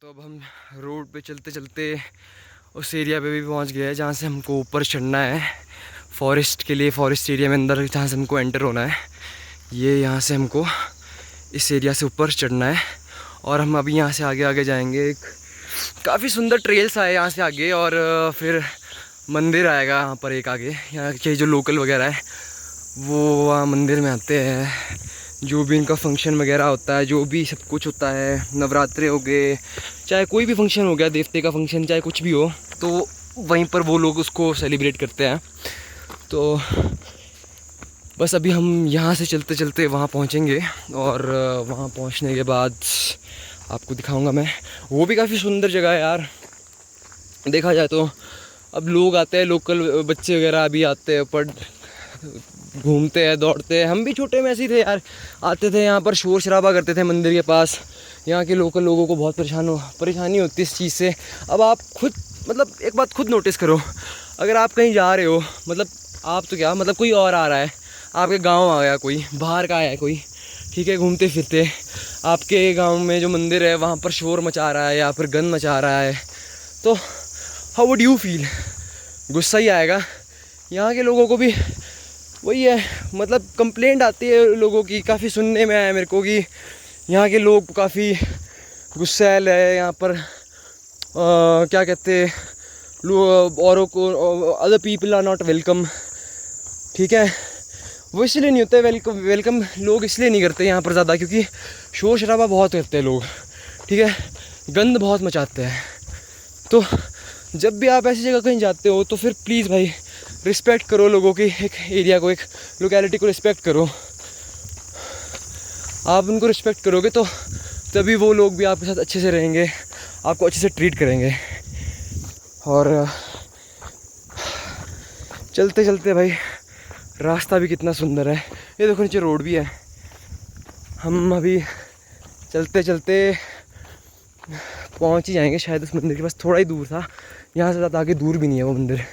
तो अब हम रोड पे चलते चलते उस एरिया पे भी पहुंच गए हैं जहाँ से हमको ऊपर चढ़ना है फॉरेस्ट के लिए। फॉरेस्ट एरिया में अंदर जहाँ से हमको एंटर होना है, ये यहाँ से हमको इस एरिया से ऊपर चढ़ना है। और हम अभी यहाँ से आगे आगे जाएंगे। एक काफ़ी सुंदर ट्रेल्स आए यहाँ से आगे, और फिर मंदिर आएगा यहाँ पर एक आगे। यहाँ के जो लोकल वगैरह है वो वहाँ मंदिर में आते हैं। जो भी इनका फंक्शन वगैरह होता है, जो भी सब कुछ होता है, नवरात्रे हो गए, चाहे कोई भी फंक्शन हो गया, देवते का फंक्शन चाहे कुछ भी हो, तो वहीं पर वो लोग उसको सेलिब्रेट करते हैं। तो बस अभी हम यहाँ से चलते चलते वहाँ पहुँचेंगे, और वहाँ पहुँचने के बाद आपको दिखाऊंगा मैं। वो भी काफ़ी सुंदर जगह है यार, देखा जाए तो। अब लोग आते हैं, लोकल बच्चे वगैरह अभी आते हैं, पर घूमते हैं, दौड़ते हैं। हम भी छोटे में ऐसे ही थे यार, आते थे यहाँ पर, शोर शराबा करते थे मंदिर के पास। यहाँ के लोकल लोगों को बहुत परेशानी होती है इस चीज़ से। अब आप खुद मतलब एक बात खुद नोटिस करो, अगर आप कहीं जा रहे हो, मतलब आप तो क्या, मतलब कोई और आ रहा है, आपके गाँव आ गया कोई, बाहर का आया है कोई, ठीक है, घूमते फिरते, आपके गाँव में जो मंदिर है वहाँ पर शोर मचा रहा है या फिर गंद मचा रहा है, तो हाउ वुड यू फील? गुस्सा ही आएगा। यहाँ के लोगों को भी वही है, मतलब कंप्लेंट आती है लोगों की, काफ़ी सुनने में आया मेरे को कि यहाँ के लोग काफ़ी गुस्सैल है यहाँ पर। क्या कहते हैं, औरों को, other people are not welcome, ठीक है। वो इसलिए नहीं होता है वेलकम लोग इसलिए नहीं करते यहाँ पर ज़्यादा, क्योंकि शोर शराबा बहुत करते हैं लोग, ठीक है, गंद बहुत मचाते हैं। तो जब भी आप ऐसी जगह कहीं जाते हो तो फिर प्लीज़ भाई रिस्पेक्ट करो लोगों की, एक एरिया को, एक लोकेलिटी को रिस्पेक्ट करो। आप उनको रिस्पेक्ट करोगे तो तभी वो लोग भी आपके साथ अच्छे से रहेंगे, आपको अच्छे से ट्रीट करेंगे। और चलते चलते भाई रास्ता भी कितना सुंदर है, ये देखो नीचे रोड भी है। हम अभी चलते चलते पहुंच ही जाएंगे शायद उस मंदिर के पास। थोड़ा ही दूर था, यहाँ से ज़्यादा आगे दूर भी नहीं है वो मंदिर।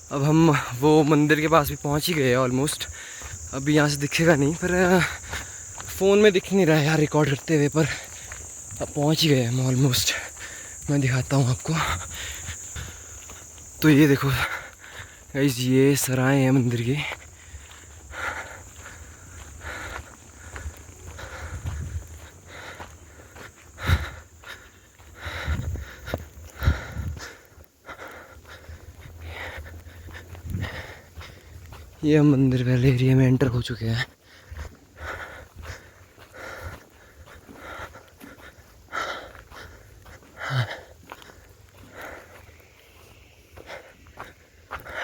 अब हम वो मंदिर के पास भी पहुंच ही गए हैं ऑलमोस्ट। अभी यहाँ से दिखेगा नहीं, पर फ़ोन में दिख नहीं रहा है यार रिकॉर्ड करते हुए, पर अब पहुंच ही गए हम ऑलमोस्ट। मैं दिखाता हूँ आपको। तो ये देखो गाइस, ये सराय है मंदिर की। ये हम मंदिर वाले एरिया में एंटर हो चुके हैं।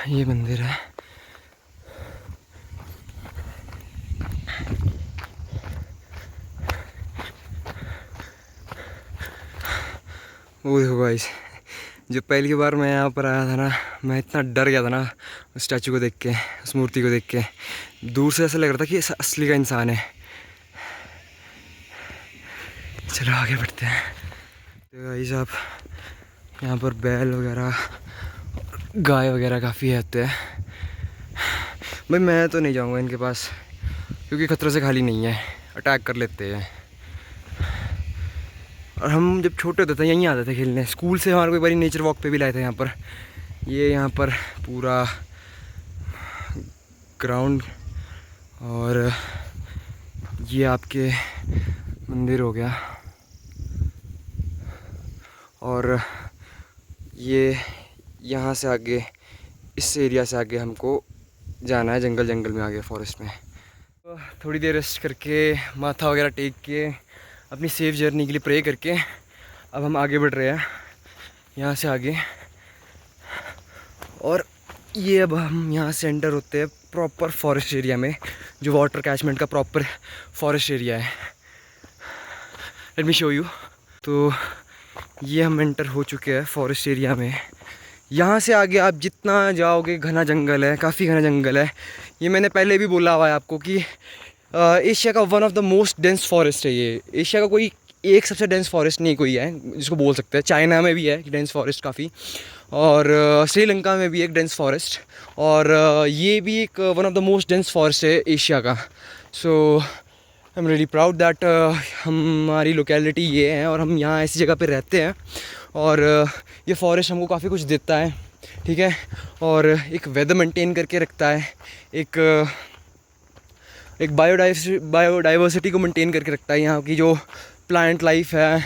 ये मंदिर है। वो देखो गाइस, जो पहली बार मैं यहाँ पर आया था ना, मैं इतना डर गया था ना उस स्टैचू को देख के, उस मूर्ति को देख के। दूर से ऐसा लग रहा था कि असली का इंसान है। चलो आगे बढ़ते हैं। तो गाइस आप यहाँ पर बैल वगैरह, गाय वगैरह काफ़ी होते हैं। भाई मैं तो नहीं जाऊँगा इनके पास, क्योंकि खतरों से खाली नहीं है, अटैक कर लेते हैं। और हम जब छोटे होते थे यहीं आते थे खेलने। स्कूल से हमारे को एक बार नेचर वॉक पे भी लाए थे यहाँ पर। ये यहाँ पर पूरा ग्राउंड, और ये आपके मंदिर हो गया, और ये यहाँ से आगे, इस एरिया से आगे हमको जाना है जंगल जंगल में आगे फॉरेस्ट में। तो थोड़ी देर रेस्ट करके, माथा वगैरह टेक के, अपनी सेफ जर्नी के लिए प्रे करके अब हम आगे बढ़ रहे हैं यहाँ से आगे। और ये अब हम यहाँ से एंटर होते हैं प्रॉपर फॉरेस्ट एरिया में, जो वाटर कैचमेंट का प्रॉपर फॉरेस्ट एरिया है। Let me show you. तो ये हम एंटर हो चुके हैं फॉरेस्ट एरिया में। यहाँ से आगे आप जितना जाओगे घना जंगल है, काफ़ी घना जंगल है। ये मैंने पहले भी बोला हुआ है आपको कि एशिया का one of the most dense forest है ये। एशिया का कोई एक सबसे डेंस फॉरेस्ट नहीं कोई है जिसको बोल सकते हैं। चाइना में भी है डेंस फॉरेस्ट काफ़ी, और श्रीलंका में भी एक डेंस फॉरेस्ट, और ये भी एक one of the most dense forest है एशिया का। So I am really proud that हमारी लोकेलिटी ये है और हम यहाँ ऐसी जगह पे रहते हैं। और ये फॉरेस्ट हमको काफ़ी कुछ देता है, ठीक है, और एक वेदर मेंटेन करके रखता है, एक बायोडाइवर्सिटी को मेंटेन करके रखता है। यहाँ की जो प्लांट लाइफ है,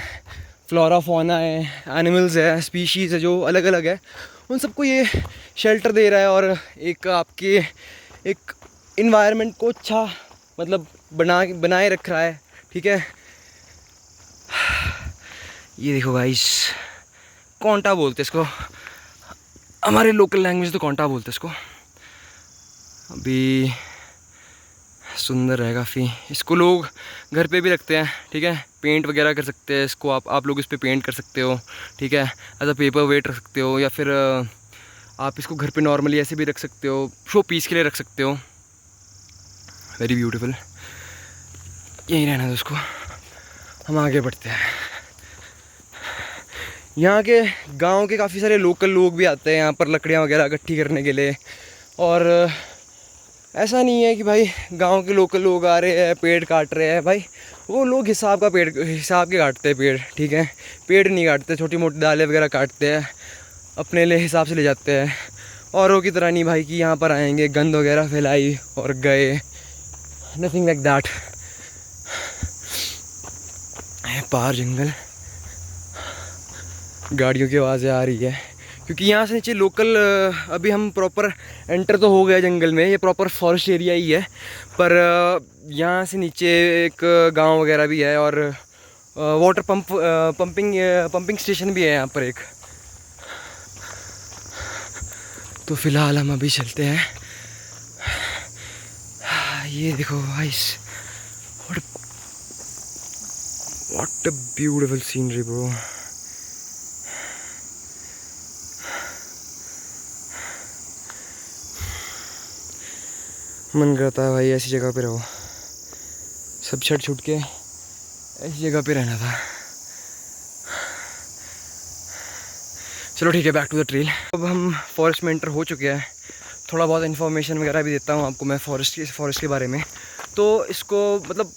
फ्लोरा फौना है, एनिमल्स है, स्पीशीज़ है जो अलग अलग है, उन सबको ये शेल्टर दे रहा है और एक आपके एक इन्वायरमेंट को अच्छा मतलब बनाए रख रहा है, ठीक है। ये देखो गाइस, कोंटा बोलते इसको, हमारे लोकल लैंग्वेज तो कोंटा बोलते इसको। अभी सुंदर है काफ़ी, इसको लोग घर पे भी रखते हैं, ठीक है, पेंट वगैरह कर सकते हैं इसको। आप लोग इस पे पेंट कर सकते हो, ठीक है, एज अ पेपर वेट रख सकते हो, या फिर आप इसको घर पे नॉर्मली ऐसे भी रख सकते हो, शो पीस के लिए रख सकते हो। Very beautiful. यहीं रहना है उसको, हम आगे बढ़ते हैं। यहाँ के गांव के काफ़ी सारे लोकल लोग भी आते हैं यहाँ पर लकड़ियाँ वगैरह इकट्ठी करने के लिए। और ऐसा नहीं है कि भाई गांव के लोकल लोग आ रहे हैं पेड़ काट रहे हैं, भाई वो लोग हिसाब के काटते हैं पेड़, ठीक है, पेड़ नहीं काटते, छोटी मोटी डालें वगैरह काटते हैं, अपने लिए हिसाब से ले जाते हैं। औरों की तरह नहीं भाई कि यहाँ पर आएंगे गंद वगैरह फैलाई और गए, नथिंग लाइक दैट। पार जंगल, गाड़ियों की आवाज़ें आ रही है क्योंकि यहाँ से नीचे लोकल, अभी हम प्रॉपर एंटर तो हो गए जंगल में, ये प्रॉपर फॉरेस्ट एरिया ही है, पर यहाँ से नीचे एक गांव वगैरह भी है और वाटर पंपिंग स्टेशन भी है यहाँ पर एक। तो फ़िलहाल हम अभी चलते हैं। ये देखो guys, what a beautiful scenery bro. मन करता है भाई ऐसी जगह पे रहो, सब छूट के ऐसी जगह पे रहना था। चलो ठीक है, बैक टू द ट्रेल। अब हम फॉरेस्ट में एंटर हो चुके हैं। थोड़ा बहुत इन्फॉर्मेशन वगैरह भी देता हूँ आपको मैं फॉरेस्ट के बारे में। तो इसको मतलब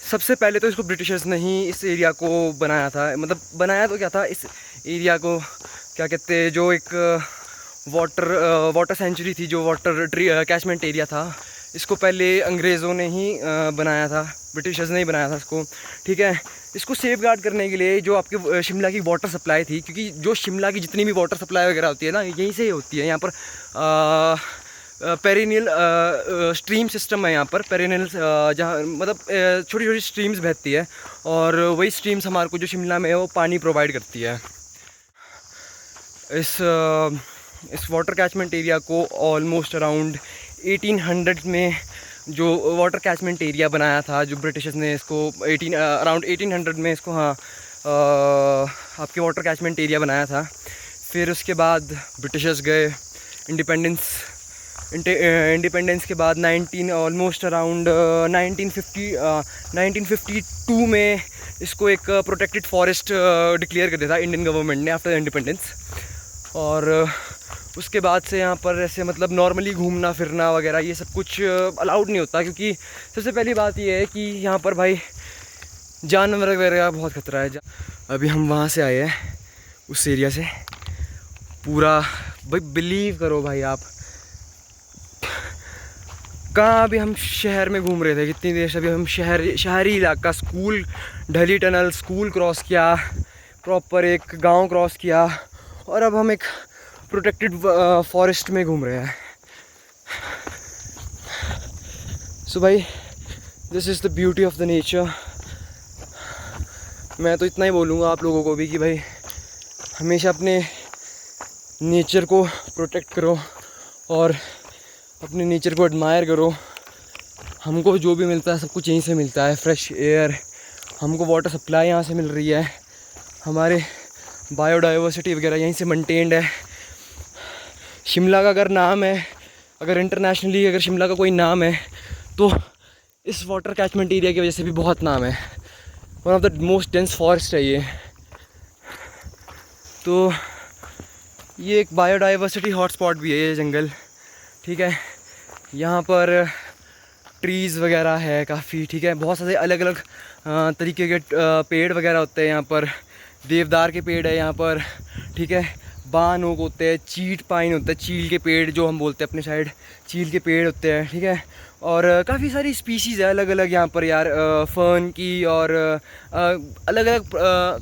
सबसे पहले तो इसको ब्रिटिशर्स ने ही इस एरिया को बनाया था। मतलब बनाया तो क्या था, इस एरिया को क्या कहते हैं, जो एक वाटर सेंचुरी थी, जो वाटर कैचमेंट एरिया था, इसको पहले अंग्रेज़ों ने ही बनाया था, ब्रिटिशर्स ने ही बनाया था इसको, ठीक है। इसको सेफ गार्ड करने के लिए जो आपके शिमला की वाटर सप्लाई थी, क्योंकि जो शिमला की जितनी भी वाटर सप्लाई वगैरह होती है ना, यहीं से ही होती है। यहाँ पर पेरिनियल स्ट्रीम सिस्टम है यहाँ पर, पेरिनियल जहाँ मतलब छोटी छोटी स्ट्रीम्स बहती है और वही स्ट्रीम्स हमारे को जो शिमला में है वो पानी प्रोवाइड करती है। इस वाटर कैचमेंट एरिया को ऑलमोस्ट अराउंड 1800 में जो वाटर कैचमेंट एरिया बनाया था, जो ब्रिटिशर्स ने इसको अराउंड 1800 में इसको आपके वाटर कैचमेंट एरिया बनाया था। फिर उसके बाद ब्रिटिशर्स गए, इंडिपेंडेंस के बाद ऑलमोस्ट अराउंड 1952 में इसको एक प्रोटेक्टेड फॉरेस्ट डिक्लेयर कर दिया था इंडियन गवर्नमेंट ने आफ्टर इंडिपेंडेंस। और उसके बाद से यहाँ पर ऐसे मतलब नॉर्मली घूमना फिरना वगैरह ये सब कुछ अलाउड नहीं होता, क्योंकि सबसे पहली बात ये है कि यहाँ पर भाई जानवर वगैरह बहुत खतरा है। अभी हम वहाँ से आए हैं, उस एरिया से। पूरा भाई बिलीव करो भाई आप, कहाँ अभी हम शहर में घूम रहे थे कितनी देर से, अभी हम शहरी इलाका, स्कूल ढली टनल, स्कूल क्रॉस किया, प्रॉपर एक गांव क्रॉस किया, और अब हम एक प्रोटेक्टेड फॉरेस्ट में घूम रहे हैं। सो भाई this is the beauty of the nature. मैं तो इतना ही बोलूँगा आप लोगों को भी कि भाई हमेशा अपने नेचर को प्रोटेक्ट करो और अपने नेचर को एडमायर करो। हमको जो भी मिलता है सब कुछ यहीं से मिलता है, फ्रेश एयर, हमको वाटर सप्लाई यहाँ से मिल रही है, हमारे बायोडाइवर्सिटी वगैरह यहीं से मेंटेन्ड है। शिमला का अगर नाम है, अगर इंटरनेशनली अगर शिमला का कोई नाम है तो इस वाटर कैचमेंट एरिया की वजह से भी बहुत नाम है। One of the most dense forest है ये। तो ये एक बायोडाइवर्सिटी हॉटस्पॉट भी है ये जंगल, ठीक है। यहाँ पर ट्रीज़ वगैरह है काफ़ी, ठीक है। बहुत सारे अलग अलग तरीके के पेड़ वगैरह होते हैं यहाँ पर। देवदार के पेड़ है यहाँ पर, ठीक है। बान ओक होते हैं, चीट पाइन होता है, चील के पेड़ जो हम बोलते हैं अपने साइड, चील के पेड़ होते हैं, ठीक है। और काफ़ी सारी स्पीशीज़ है अलग अलग यहाँ पर यार, फर्न की और अलग अलग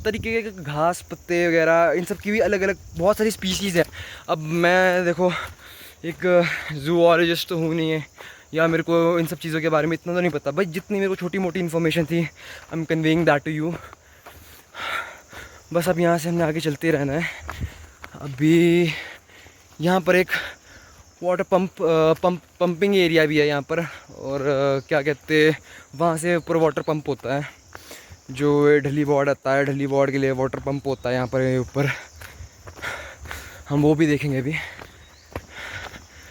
तरीके के घास पत्ते वगैरह, इन सब की भी अलग अलग बहुत सारी स्पीशीज़ है। अब मैं देखो एक जूलॉजिस्ट तो हूँ नहीं है, या मेरे को इन सब चीज़ों के बारे में इतना तो नहीं पता भाई, जितनी मेरे को छोटी मोटी इन्फॉर्मेशन थी I am conveying that to you. बस अब यहाँ से हमने आगे चलते रहना है। अभी यहाँ पर एक वाटर पंपिंग एरिया भी है यहाँ पर, और क्या कहते हैं वहाँ से ऊपर वाटर पंप होता है, जो ढली वार्ड आता है, ढली वार्ड के लिए वाटर पंप होता है यहाँ पर ऊपर। हम वो भी देखेंगे अभी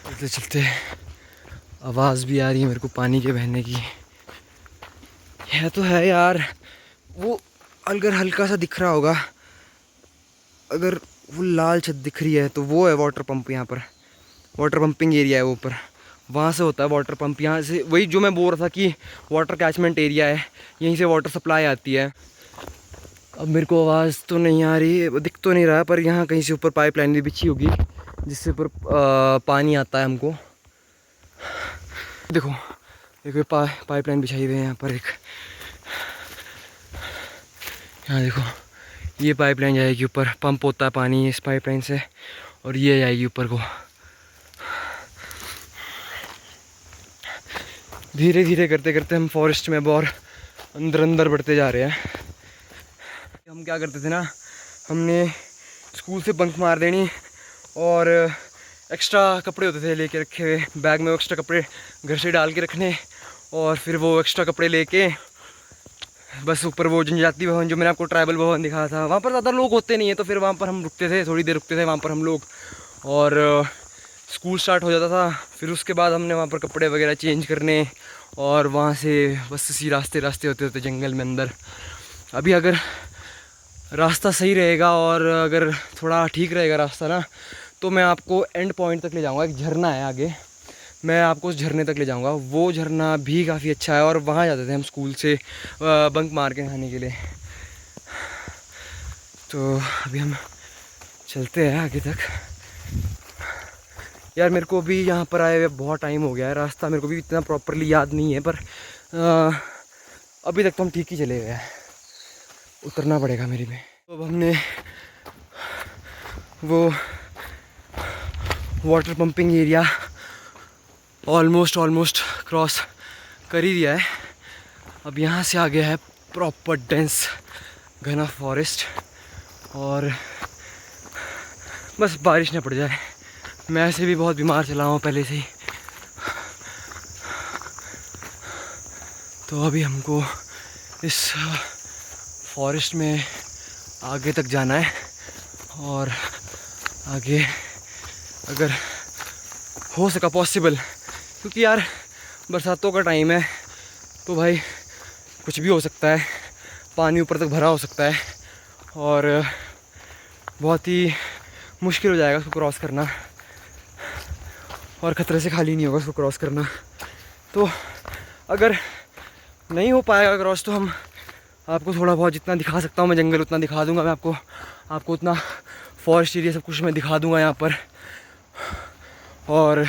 चलते चलते। आवाज़ भी आ रही है मेरे को पानी के बहने की। यह तो है यार, वो अगर हल्का सा दिख रहा होगा, अगर वो लाल छत दिख रही है तो वो है वाटर पंप। यहाँ पर वाटर पंपिंग एरिया है वो ऊपर, वहाँ से होता है वाटर पंप। यहाँ से वही जो मैं बोल रहा था कि वाटर कैचमेंट एरिया है, यहीं से वाटर सप्लाई आती है। अब मेरे को आवाज़ तो नहीं आ रही, दिख तो नहीं रहा है, पर यहाँ कहीं से ऊपर पाइपलाइन भी बिछी होगी जिससे ऊपर पानी आता है हमको। देखो देखो पाइपलाइन बिछाई हुई है यहाँ पर एक, यहाँ देखो ये पाइपलाइन जाएगी ऊपर, पंप होता है पानी इस पाइपलाइन से, और ये जाएगी ऊपर को। धीरे धीरे करते करते हम फॉरेस्ट में और अंदर अंदर बढ़ते जा रहे हैं। हम क्या करते थे ना, हमने स्कूल से बंक मार देनी, और एक्स्ट्रा कपड़े होते थे लेके रखे हुए बैग में, एक्स्ट्रा कपड़े घर से डाल के रखने, और फिर वो एक्स्ट्रा कपड़े लेके बस ऊपर वो जनजाति भवन जो मैंने आपको ट्राइबल भवन दिखाया था, वहाँ पर ज़्यादा लोग होते नहीं हैं, तो फिर वहाँ पर हम रुकते थे, थोड़ी देर रुकते थे वहाँ पर हम लोग, और स्कूल स्टार्ट हो जाता था। फिर उसके बाद हमने वहाँ पर कपड़े वगैरह चेंज करने, और वहाँ से बस इसी रास्ते होते होते जंगल में अंदर। अभी अगर रास्ता सही रहेगा और अगर थोड़ा ठीक रहेगा रास्ता ना, तो मैं आपको एंड पॉइंट तक ले जाऊँगा। एक झरना है आगे, मैं आपको उस झरने तक ले जाऊंगा। वो झरना भी काफ़ी अच्छा है, और वहाँ जाते थे हम स्कूल से बंक मार के नहाने के लिए। तो अभी हम चलते हैं आगे तक। यार मेरे को भी यहाँ पर आए हुए बहुत टाइम हो गया है, रास्ता मेरे को भी इतना प्रॉपरली याद नहीं है, पर अभी तक तो हम ठीक ही चले गए हैं। उतरना पड़ेगा मेरी में। तो अब हमने वो water pumping area almost cross कर ही दिया है। अब यहाँ से आगे है प्रॉपर डेंस घना फॉरेस्ट, और बस बारिश ना पड़ जाए। मैं ऐसे भी बहुत बीमार चला हूँ पहले से ही। तो अभी हमको इस फॉरेस्ट में आगे तक जाना है, और आगे अगर हो सका पॉसिबल, क्योंकि यार बरसातों का टाइम है तो भाई कुछ भी हो सकता है, पानी ऊपर तक भरा हो सकता है, और बहुत ही मुश्किल हो जाएगा उसको क्रॉस करना, और ख़तरे से खाली नहीं होगा उसको क्रॉस करना। तो अगर नहीं हो पाएगा क्रॉस, तो हम आपको थोड़ा बहुत जितना दिखा सकता हूँ मैं जंगल उतना दिखा दूँगा मैं आपको उतना फॉरेस्ट एरिया सब कुछ मैं दिखा दूँगा यहाँ पर, और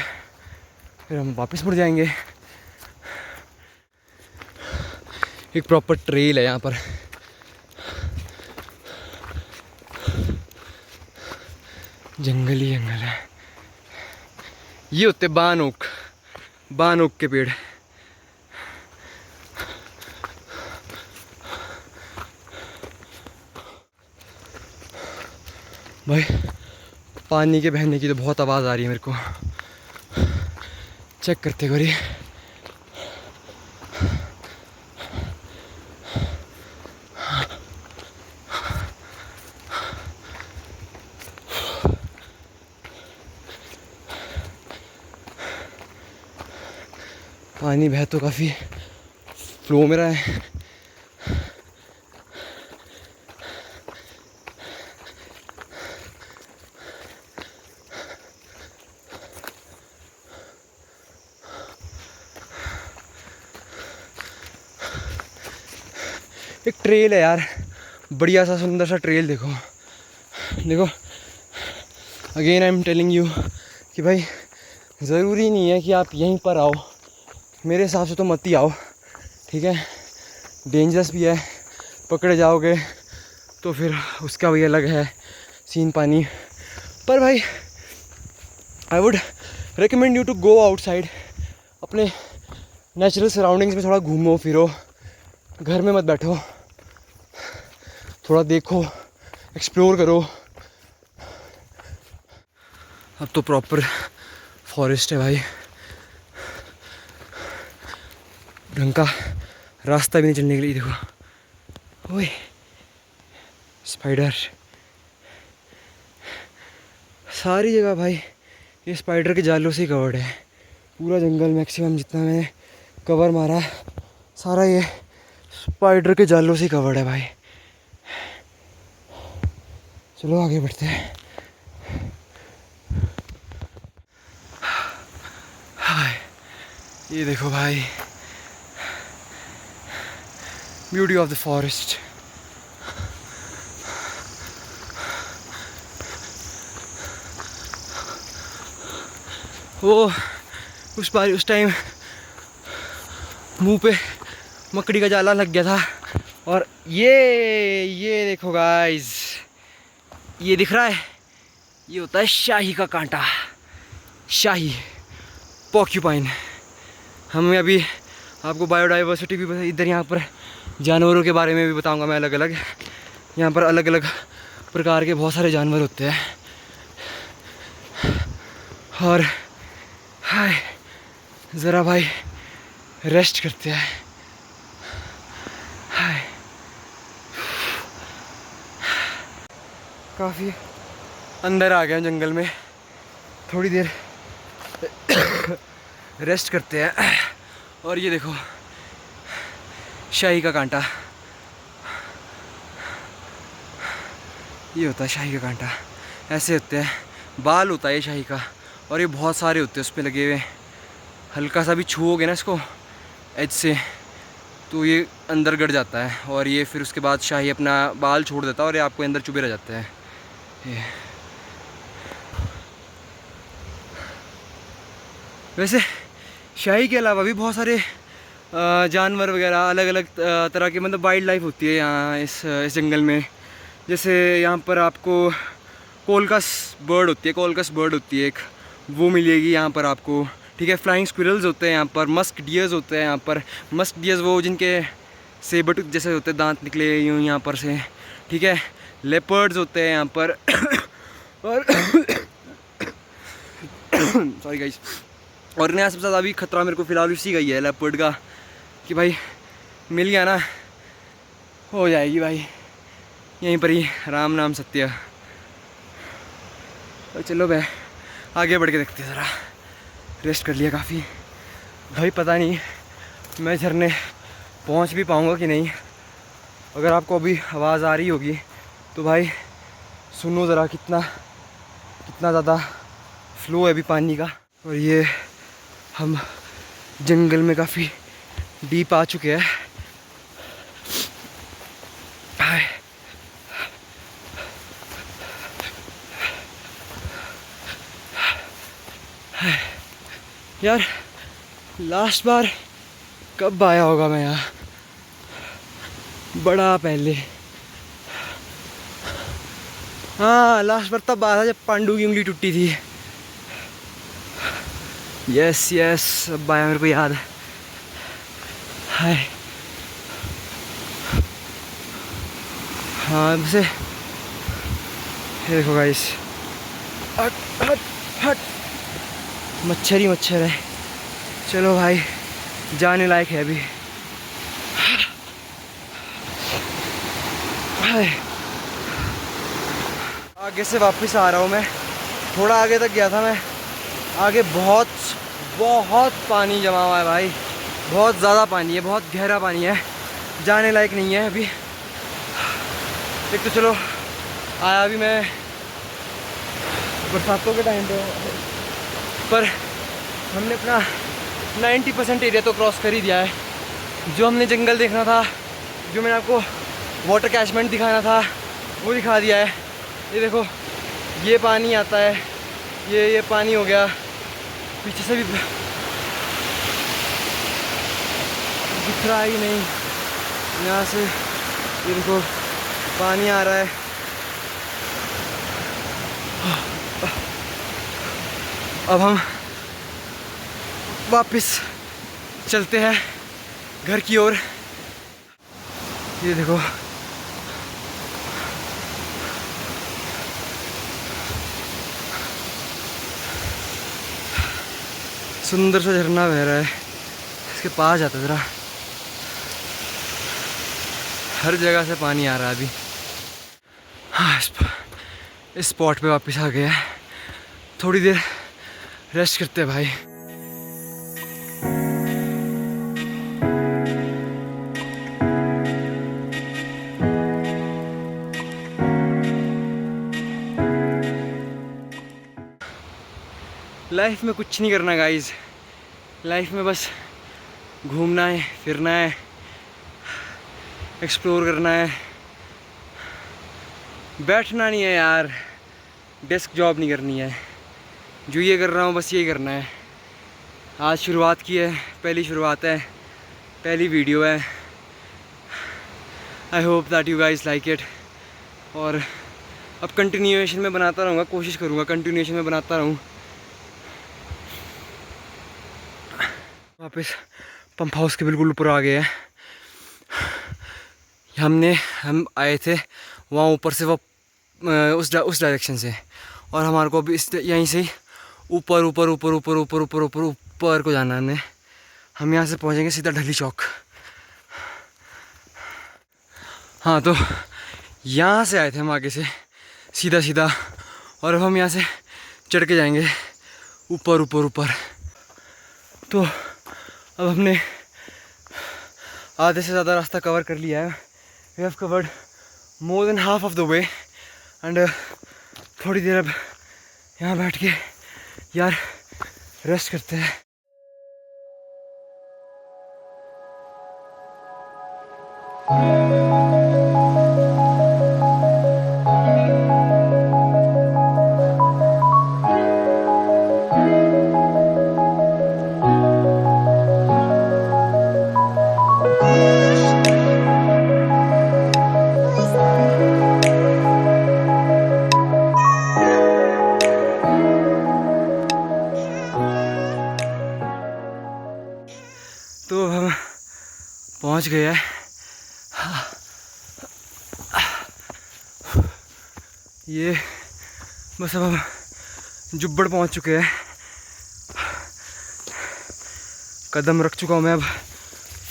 फिर हम वापस मुड़ जाएंगे। एक प्रॉपर ट्रेल है यहाँ पर, जंगल ही जंगल है। ये होते बान ओक के पेड़। भाई पानी के बहने की तो बहुत आवाज़ आ रही है मेरे को, चेक करते करिए। पानी बह तो काफ़ी फ्लो में रहा है। एक ट्रेल है यार, बढ़िया सा सुंदर सा ट्रेल। देखो देखो, again I am telling you कि भाई ज़रूरी नहीं है कि आप यहीं पर आओ, मेरे हिसाब से तो मत ही आओ, ठीक है। डेंजरस भी है, पकड़े जाओगे तो फिर उसका भी अलग है सीन पानी। पर भाई I would recommend you to go outside, अपने नेचुरल सराउंडिंग्स में थोड़ा घूमो फिरो, घर में मत बैठो, थोड़ा देखो, एक्सप्लोर करो। अब तो प्रॉपर फॉरेस्ट है भाई, ढंग का रास्ता भी नहीं चलने के लिए। देखो ओए स्पाइडर, सारी जगह भाई ये स्पाइडर के जालों से ही कवर्ड है। पूरा जंगल मैक्सिमम जितना मैंने कवर मारा सारा ये स्पाइडर के जालों से ही कवर्ड है भाई। चलो आगे बढ़ते हैं। हाय, ये देखो भाई, ब्यूटी ऑफ द फॉरेस्ट। वो उस टाइम मुंह पे मकड़ी का जाला लग गया था। और ये देखो गाइस, ये दिख रहा है, ये होता है शाही का कांटा, शाही पॉर्क्यूपाइन। हमें अभी आपको बायोडाइवर्सिटी भी इधर यहाँ पर जानवरों के बारे में भी बताऊंगा मैं। अलग अलग यहाँ पर अलग अलग प्रकार के बहुत सारे जानवर होते हैं। और हाय ज़रा भाई रेस्ट करते हैं। हाय, काफ़ी अंदर आ गए हैं जंगल में, थोड़ी देर रेस्ट करते हैं। और ये देखो शाही का कांटा, ये होता है शाही का कांटा, ऐसे होते हैं, बाल होता है ये शाही का, और ये बहुत सारे होते हैं उस पर लगे हुए। हल्का सा भी छुओगे ना इसको एज से तो ये अंदर गड़ जाता है, और ये फिर उसके बाद शाही अपना बाल छोड़ देता है और ये आपको अंदर चुभे रह जाते हैं। ये वैसे शाही के अलावा भी बहुत सारे जानवर वगैरह अलग अलग तरह के, मतलब वाइल्ड लाइफ होती है यहाँ इस जंगल में। जैसे यहाँ पर आपको कोलकस बर्ड होती है, कोलकस बर्ड होती है एक, वो मिलेगी यहाँ पर आपको, ठीक है। फ्लाइंग स्क्विरल्स होते हैं यहाँ पर, मस्क डियर्स होते हैं यहाँ पर। मस्क डियर्स वो जिनके सेबट जैसे होते हैं, दांत निकले यूँ यहाँ पर से, ठीक है। लेपर्ड्स होते हैं यहाँ पर और सॉरी गाइस। और नया सबसे ज़्यादा अभी खतरा मेरे को फ़िलहाल इसी का ही है, लेपर्ड का, कि भाई मिल गया ना हो जाएगी भाई यहीं पर ही, राम नाम सत्य। तो चलो भाई आगे बढ़ के देखते हैं ज़रा। रेस्ट कर लिया काफ़ी भाई, पता नहीं मैं झरने पहुंच भी पाऊंगा कि नहीं। अगर आपको अभी आवाज़ आ रही होगी तो भाई सुनो ज़रा, कितना ज़्यादा फ्लो है अभी पानी का। और ये हम जंगल में काफ़ी डीप आ चुके हैं। यार लास्ट बार कब आया होगा मैं यहाँ, बड़ा पहले। हाँ लास्ट बार तब आया था जब पांडू की उंगली टूटी थी। यस यस, अब आया मेरे को याद। हाय हाँ वैसे ये देखो गाइस, हट हट हट, मच्छर ही मच्छर है। चलो भाई जाने लायक है अभी। आगे से वापस आ रहा हूँ मैं, थोड़ा आगे तक गया था मैं, आगे बहुत पानी जमा हुआ है भाई। बहुत ज़्यादा पानी है, बहुत गहरा पानी है, जाने लायक नहीं है अभी। एक तो चलो आया अभी मैं बरसातों के टाइम पर हमने अपना 90% एरिया तो क्रॉस कर ही दिया है। जो हमने जंगल देखना था, जो मैंने आपको वाटर कैचमेंट दिखाना था, वो दिखा दिया है। ये देखो, ये पानी आता है, ये पानी हो गया, पीछे से भी दिख रहा है ही नहीं, यहाँ से ये देखो पानी आ रहा है। अब हम वापस चलते हैं घर की ओर। ये देखो सुंदर सा झरना बह रहा है, इसके पास जाता ज़रा, हर जगह से पानी आ रहा है अभी। हाँ, इस स्पॉट पे वापस आ गया है, थोड़ी देर रेस्ट करते हैं भाई। लाइफ में कुछ नहीं करना गाइस, लाइफ में बस घूमना है, फिरना है, एक्सप्लोर करना है, बैठना नहीं है यार, डेस्क जॉब नहीं करनी है। जो ये कर रहा हूँ बस यही करना है। आज शुरुआत की है, पहली शुरुआत है, पहली वीडियो है। I hope that you guys like it. और अब कंटिन्यूएशन में बनाता रहूँगा, कोशिश करूँगा कंटिन्यूएशन में बनाता रहूँ। वापस पंप हाउस के बिल्कुल ऊपर आ गए हैं। हम आए थे वहाँ ऊपर से, वो उस डायरेक्शन से, और हमारे को अभी इस यहीं से ऊपर ऊपर ऊपर ऊपर ऊपर ऊपर ऊपर ऊपर को जाना है। हम यहाँ से पहुँचेंगे सीधा ढली चौक। हाँ, तो यहाँ से आए थे हम आगे से सीधा सीधा, और अब हम यहाँ से चढ़ के जाएंगे ऊपर ऊपर ऊपर। तो अब हमने आधे से ज़्यादा रास्ता कवर कर लिया है। We have covered more than half of the way and थोड़ी देर अब यहाँ बैठ के यार रेस्ट करते हैं। तो हम पहुंच गए हैं। ये बस अब हम जुब्बड़ पहुंच चुके हैं। कदम रख चुका हूँ मैं अब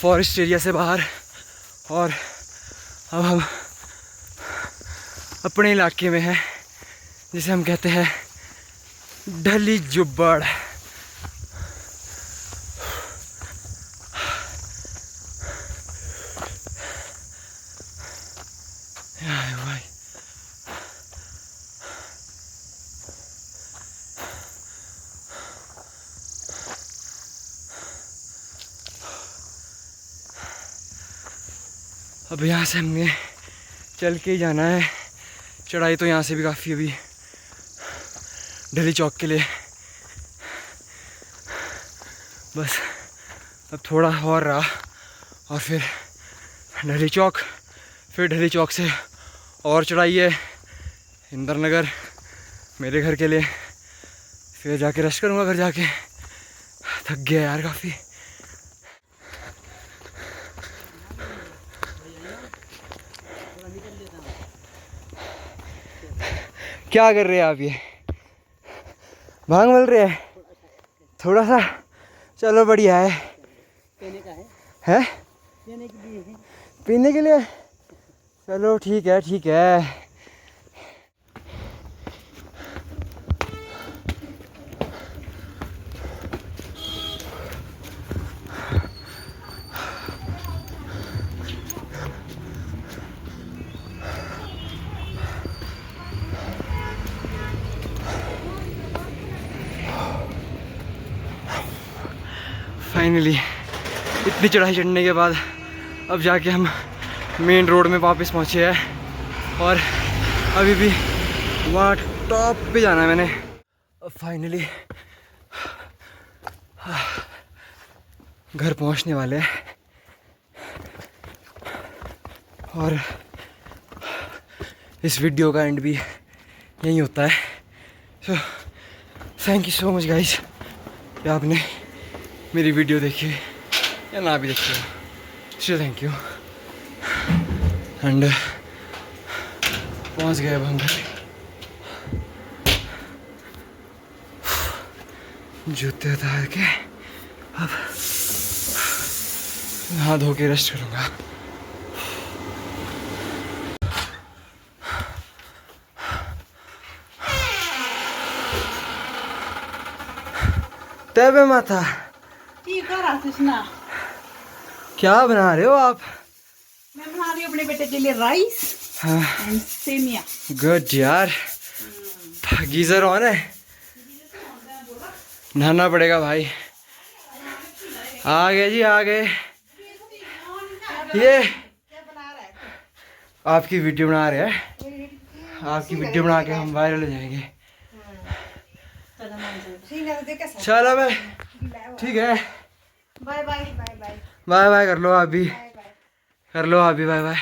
फॉरेस्ट एरिया से बाहर, और अब हम अपने इलाके में हैं जिसे हम कहते हैं ढली जुब्बड़। अब यहाँ से हमें चल के ही जाना है। चढ़ाई तो यहाँ से भी काफ़ी अभी ढली चौक के लिए, बस अब थोड़ा और रहा और फिर ढली चौक, फिर ढली चौक से और चढ़ाई है इंदर नगर मेरे घर के लिए, फिर जाके रेस्ट करूँगा घर जाके। थक गया यार काफ़ी। क्या कर रहे हैं आप? ये भांग मिल रहे हैं थोड़ा सा, चलो बढ़िया है। पीने का है? पीने के लिए है। पीने के लिए चलो ठीक है ठीक है। फाइनली इतनी चढ़ाई चढ़ने के बाद अब जाके हम मेन रोड में वापस पहुँचे हैं और अभी भी वहाँ टॉप पे जाना है मैंने। अब फाइनली घर पहुँचने वाले हैं और इस वीडियो का एंड भी यही होता है। So thank you so much guys कि आपने मेरी वीडियो देखी या ना भी देखी हो। सो थैंक यू एंड पहुंच गए अब हम घर। जूते उतार के अब नहा धो के रेस्ट करूँगा। तबे माता ठीक है कृष्णा, क्या बना रहे हो आप? मैं बना रही हूँ अपने बेटे के लिए राइस हाँ एंड सेमिया। गुड यार। गीजर ऑन है, नहाना पड़ेगा भाई। आ गए जी आ गए। ये आपकी वीडियो बना रहे हैं, आपकी वीडियो बना के हम वायरल हो जाएंगे। चलो भाई ठीक है, bye bye bye bye bye bye कर लो आप भी, कर लो आप भी बाय बाय।